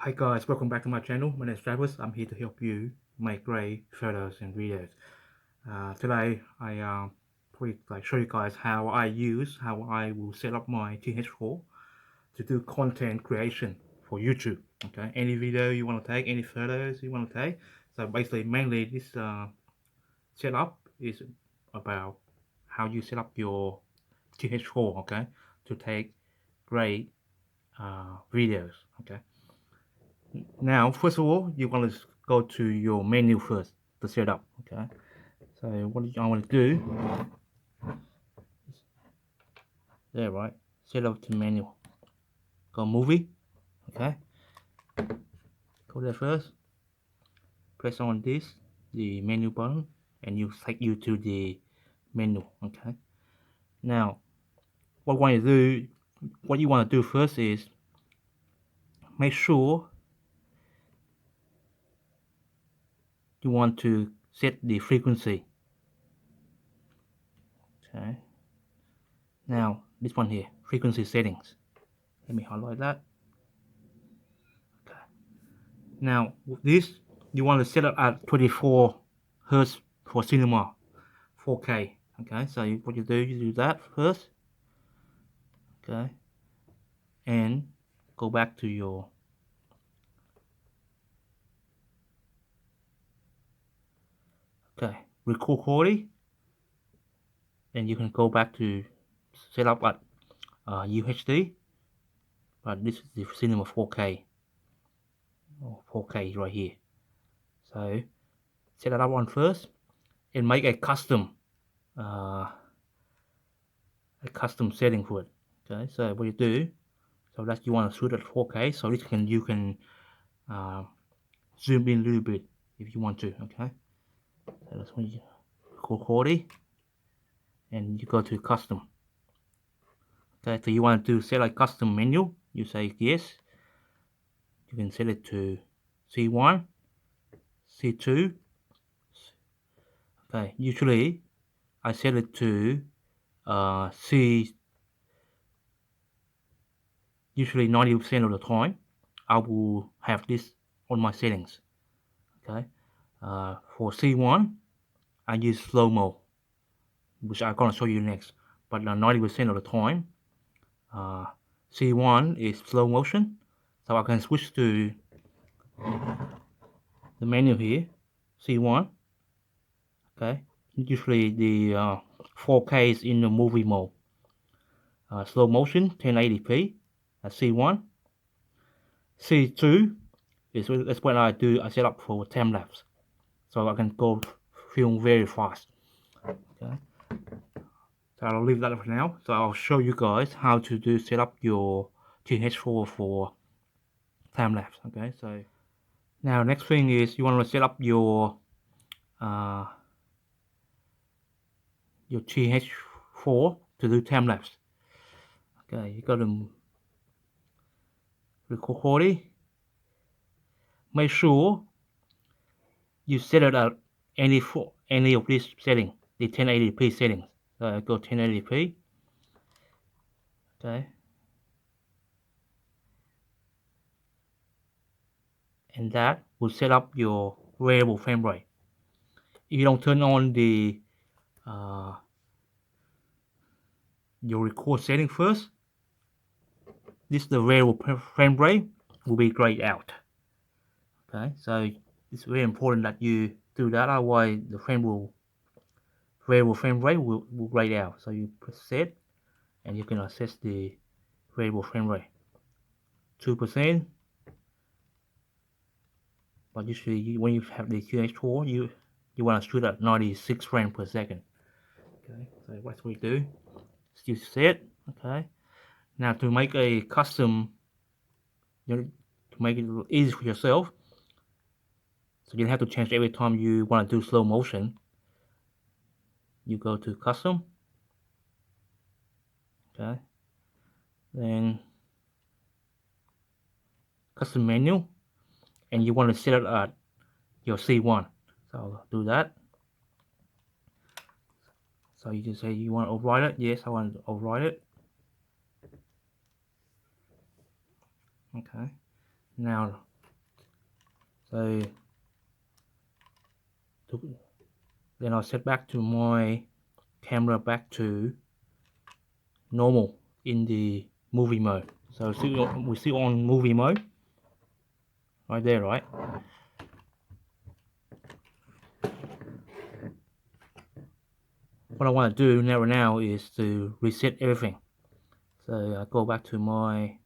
Hi guys, welcome back to my channel. My name is Travis. I'm here to help you make great photos and videos. Today I probably show you guys how I will set up my Gh4 to do content creation for YouTube. Okay, any video you want to take, any photos you want to take. So basically, mainly this setup is about how you set up your Gh4. Okay, to take great videos. Okay. Now, first of all, you want to go to your menu first to set up. Okay. So what I want to do, there, right? Set up to menu. Go movie. Okay. Go there first. Press on this, the menu button, and you take you to the menu. Okay. Now, what you want to do first is make sure you want to set the frequency. Okay. Now, this one here, frequency settings. Let me highlight that. Okay. Now, with this, you want to set it at 24 Hertz for cinema, 4K. Okay, so what you do that first. Okay, and go back to your record quality. Then you can go back to set up at UHD, but this is the cinema 4K. 4K right here. So set that up one first and make a custom setting for it. Okay, so what you do, so that you want to shoot at 4K, so this you can zoom in a little bit if you want to. Okay, so that's when you record quality, and you go to custom. Okay, so you want to set a custom menu, you say yes. You can set it to C1, C2. Okay, usually I set it to usually 90% of the time I will have this on my settings. Okay, for C1 I use slow-mo, which I'm gonna show you next, but 90% of the time C1 is slow motion, so I can switch to the menu here, C1. Okay, usually the 4K is in the movie mode. Slow motion 1080p at C1. C2 that's what I set up for time lapse, so I can go film very fast. Okay, so I'll leave that for now. So I'll show you guys how to set up your Gh4 for time lapse. Okay, so now next thing is you want to set up your Gh4 to do time lapse. Okay, you got to record quality. Make sure you set it at any of these settings, the 1080p settings. So go 1080p. Okay, and that will set up your variable frame rate. If you don't turn on the your record setting first, this the variable frame rate will be grayed out. Okay, so it's very important that you do that, otherwise the variable frame rate will grayed out. So you press set and you can access the variable frame rate 2%, but usually when you have the Gh4 you want to shoot at 96 frames per second. Okay, so what we do is you set. Okay, now to make a custom, to make it easy for yourself, so you don't have to change every time you want to do slow motion. You go to custom. Okay, then custom menu, and you want to set it at your C1. So I'll do that. So you just say you want to override it. Yes, I want to override it. Okay, now So then I'll set back to my camera back to normal in the movie mode. So we see on movie mode right there, right? What I want to do now is to reset everything. So I go back to my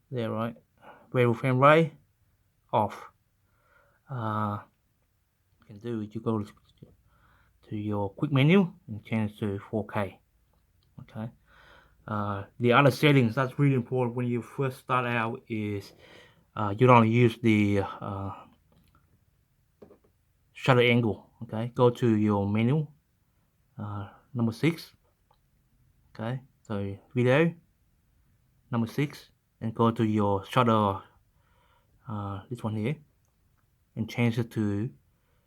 there, right? Variable frame rate off. You can do is you go to your quick menu and change to 4K. Okay. The other settings that's really important when you first start out is you don't use the shutter angle. Okay, go to your menu, number 6. Okay, so video, number 6, and go to your shutter, this one here, and change it to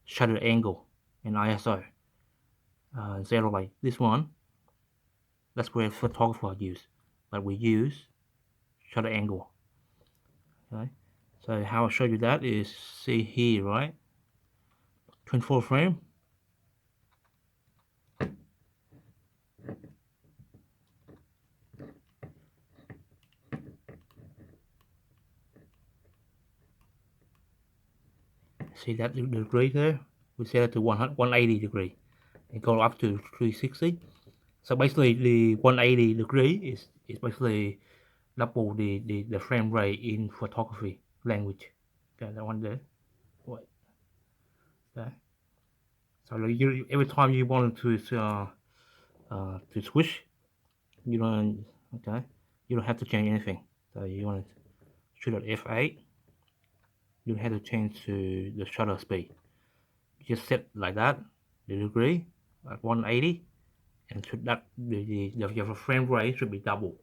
shutter angle and ISO. 0 like this one. That's where photographer use, but we use shutter angle. Okay, so how I show you that is see here, right? 24 frame. See that degree there? We set it to 180 degree and go up to 360. So basically the 180 degree is basically double the frame rate in photography language. Okay, that one there. Wait. Okay. So you, every time you want to switch, you don't okay. You don't have to change anything. So you want to shoot at f8. You don't have to change to the shutter speed. You just set like that, the degree at 180, and should that the frame rate should be double.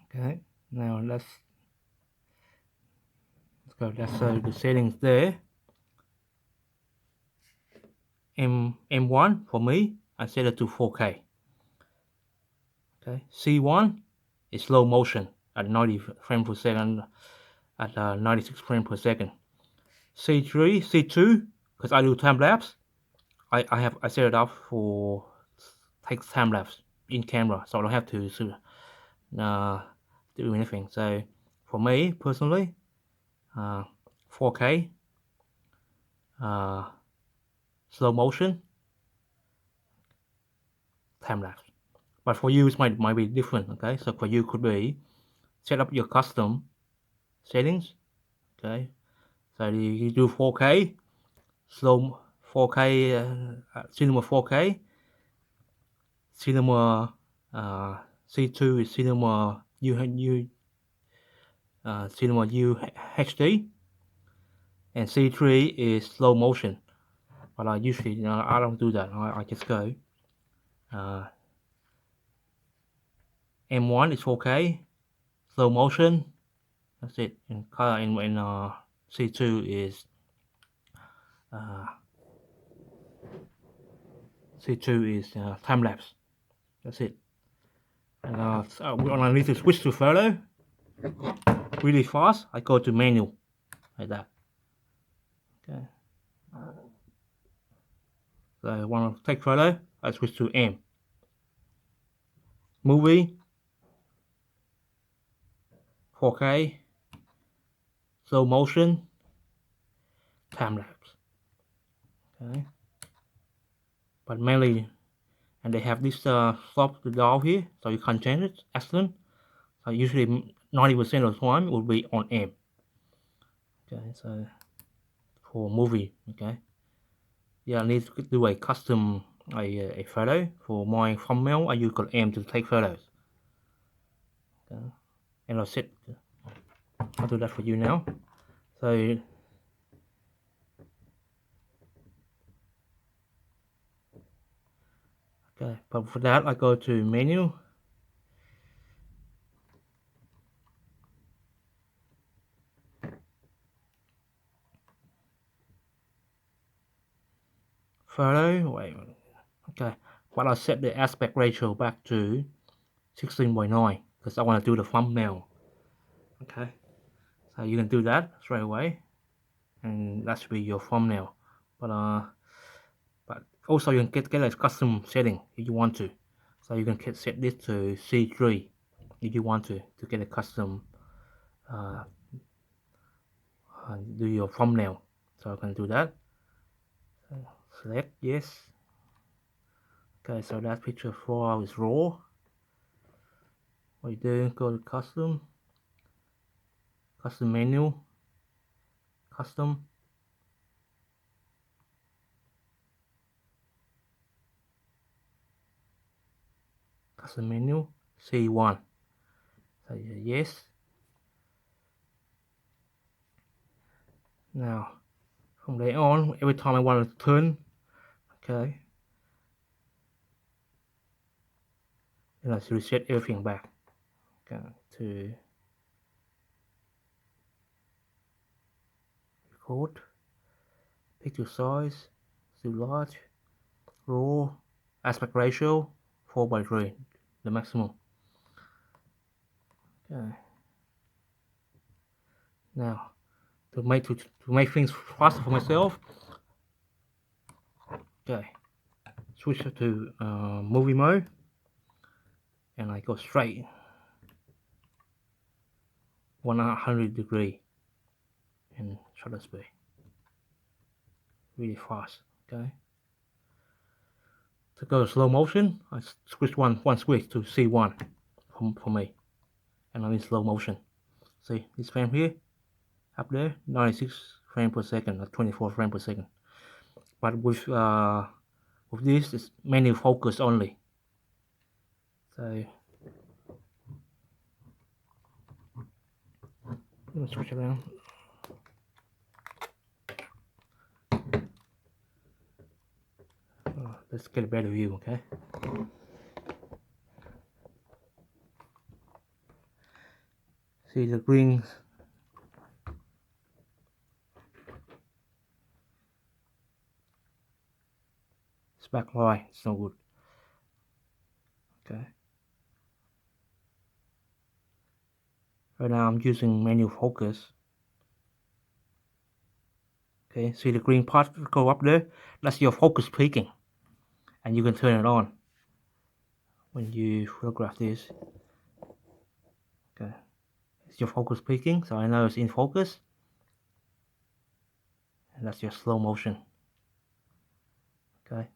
Okay, now let's go. That's the settings there. M1 for me, I set it to 4K. Okay, C1 is slow motion at 90 frames per second, at 96 frames per second. C3, C2, because I do time lapse, I set it up for take time lapse in camera, so I don't have to do anything. So for me personally, 4K, slow motion, time lapse. But for you, it might be different. Okay, so for you could be set up your custom settings. Okay, so you do 4K, slow 4K, cinema 4K, cinema C2 is cinema cinema UHD, and C3 is slow motion. But I usually I don't do that. I just go M1 is 4K, slow motion. That's it. And C2 is time lapse. That's it. And so when I need to switch to photo really fast, I go to menu like that. Okay. So I want to take photo, I switch to M. Movie, 4K, slow motion, time lapse. Okay. But mainly, and they have this stop the dial here, so you can't change it. Excellent. So usually 90% of the time will be on M. Okay, so for movie, okay. Yeah, I need to do a custom a photo for my thumbnail. I use M to take photos. Okay. And I'll do that for you now. So okay, but for that I go to menu, photo. Wait, okay, but I'll set the aspect ratio back to 16:9 because I want to do the thumbnail. Okay, So you can do that straight away, and that should be your thumbnail. But also you can get a custom setting if you want to. So you can set this to C3 if you want to get a custom do your thumbnail. So I can do that. So select yes. Okay, so that picture file is raw. What you do, go to custom menu, custom, menu, C1. So yes. Now from there on, every time I want to turn, okay, then I reset everything back. Okay, to record, picture size, too large, raw, aspect ratio 4:3, the maximum. Okay. Now to make things faster for myself, okay, switch to movie mode, and I go straight 100 degree and shutter speed, really fast. Okay. To go to slow motion, I switch one switch to C1 for me, and I'm in slow motion. See this frame here, up there, 96 frames per second, or 24 frames per second. But with this, it's menu focus only. So let's switch around. Let's get a better view, okay? See the green backlight, it's no good. Okay. Right now I'm using menu focus. Okay, see the green part go up there? That's your focus peaking. And you can turn it on when you photograph this. Okay. It's your focus peaking, so I know it's in focus. And that's your slow motion. Okay.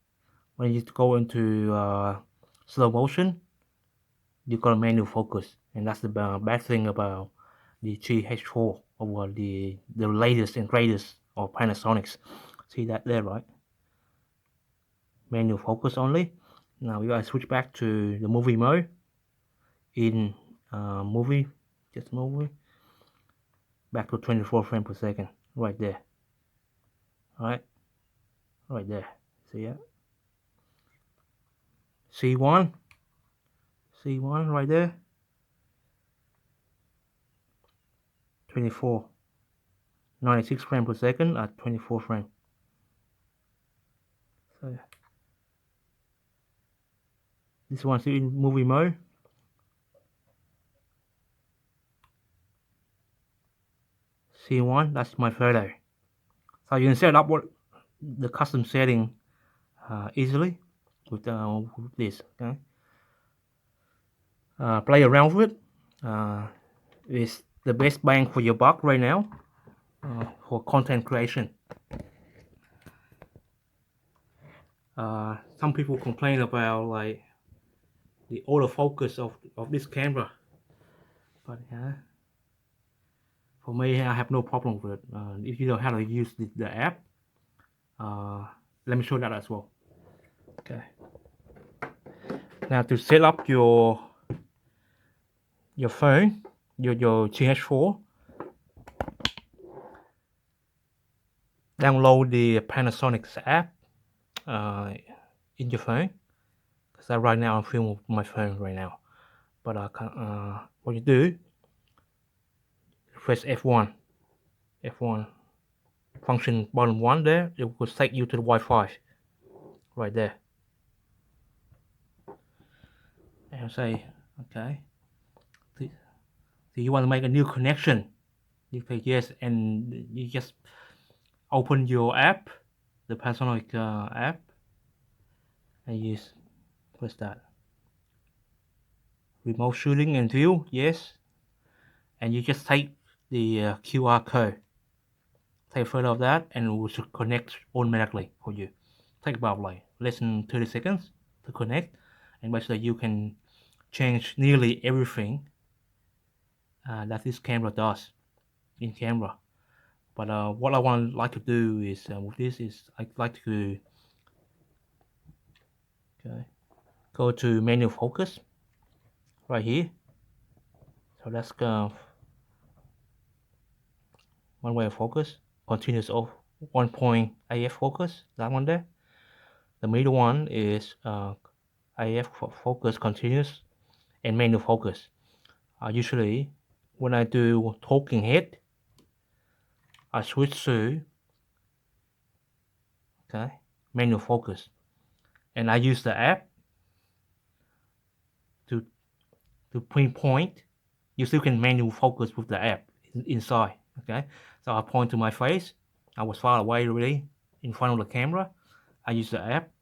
When you go into slow motion, you got a manual focus, and that's the bad thing about the Gh4 or the latest and greatest of Panasonics. See that there, right? Manual focus only. Now we gotta switch back to the movie mode. In movie, just movie, back to 24 frames per second, right there. All right there. See that? C1 right there. 24, 96 frames per second at 24 frames. So this one's in movie mode. C1, that's my photo. So you can set up what the custom setting easily with this. Okay. Play around with it. It's the best bang for your buck right now for content creation. Some people complain about like the autofocus of this camera, but for me, I have no problem with it. If you know how to use the app, let me show that as well. Okay. Now to set up your phone, your Gh4, download the Panasonic app in your phone. Because right now I'm filming with my phone right now. But what you do, press F1, function button 1 there. It will take you to the Wi-Fi right there. And say, okay, so you want to make a new connection. You click yes, and you just open your app, the Panasonic app, and you press that remote shooting and view, yes, and you just take the QR code, take a photo of that, and it will connect automatically for you. Take about like less than 30 seconds to connect, and basically you can change nearly everything that this camera does in camera. But what I like to do is with this is I like to go to menu focus right here. So that's one way of focus, continuous of 1 point AF focus, that one there. The middle one is AF focus continuous and menu focus. Usually when I do talking head, I switch to menu focus, and I use the app to pinpoint. You still can manual focus with the app inside. Okay, so I point to my face. I was far away already in front of the camera. I use the app.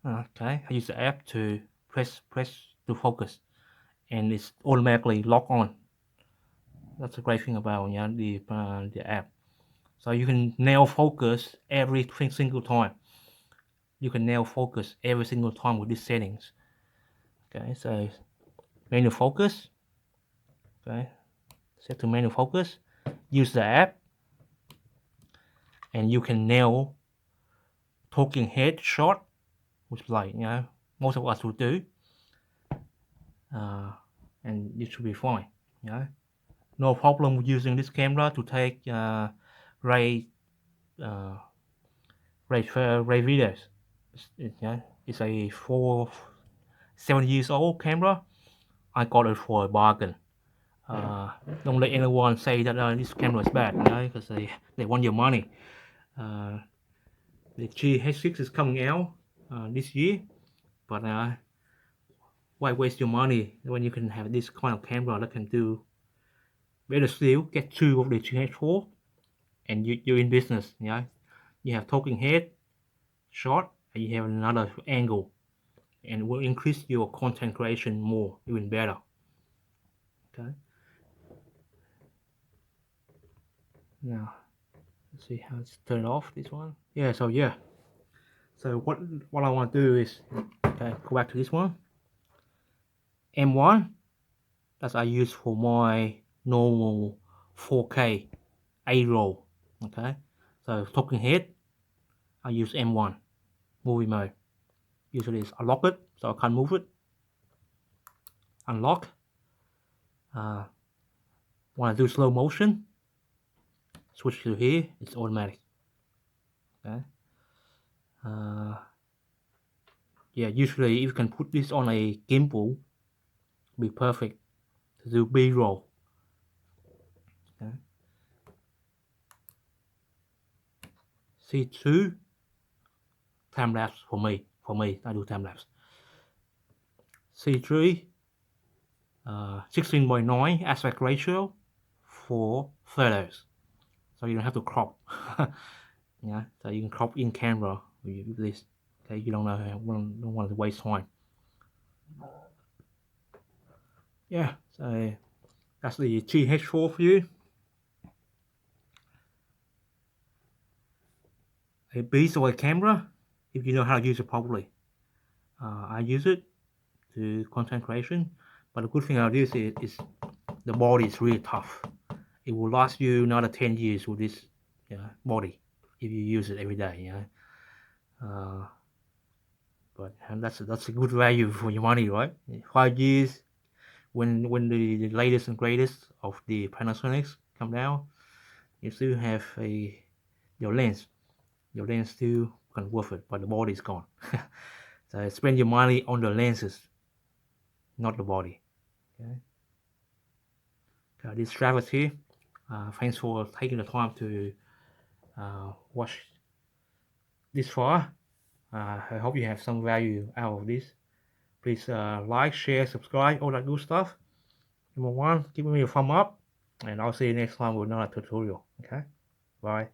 I use the app to press to focus, and it's automatically lock on. That's the great thing about the app. So you can nail focus every single time. You can nail focus every single time with these settings. Okay, so manual focus. Okay, set to manual focus. Use the app, and you can nail talking head shot, which like most of us will do, and it should be fine. No problem with using this camera to take ray videos. It's a 7 years old camera. I got it for a bargain. Don't let anyone say that this camera is bad, because they want your money. The Gh4 is coming out this year, but why waste your money when you can have this kind of camera that can do better still? Get 2 of the Gh4, and you're in business. You have talking head, shot, and you have another angle, and it will increase your content creation more, even better. Okay. Now let's see how it's turned off. This one. So what I want to do is go back to this one. M1. That I use for my normal 4K A roll. Okay. So talking head, I use M1 movie mode. Usually it's unlock it, so I can't move it. Unlock. Want to do slow motion? Switch to here. It's automatic. Okay. Usually if you can put this on a gimbal, it'll be perfect to do B-roll. Okay. C2, time lapse for me. I do time lapse. C3, 16:9 aspect ratio for photos, so you don't have to crop. So you can crop in camera with this. Okay, you don't want to waste time. So that's the Gh4 for you. A beast of a camera if you know how to use it properly. I use it to content creation, but the good thing about this is the body is really tough. It will last you another 10 years with this body if you use it every day. But that's a good value for your money, right? 5 years, when the latest and greatest of the Panasonics come down, you still have your lens still can worth it, but the body is gone. So spend your money on the lenses, not the body. Okay. This Travis here. Thanks for taking the time to watch this far. I hope you have some value out of this. Please like, share, subscribe, all that good stuff. Number 1, give me a thumb up. and I'll see you next time with another tutorial. Okay, bye.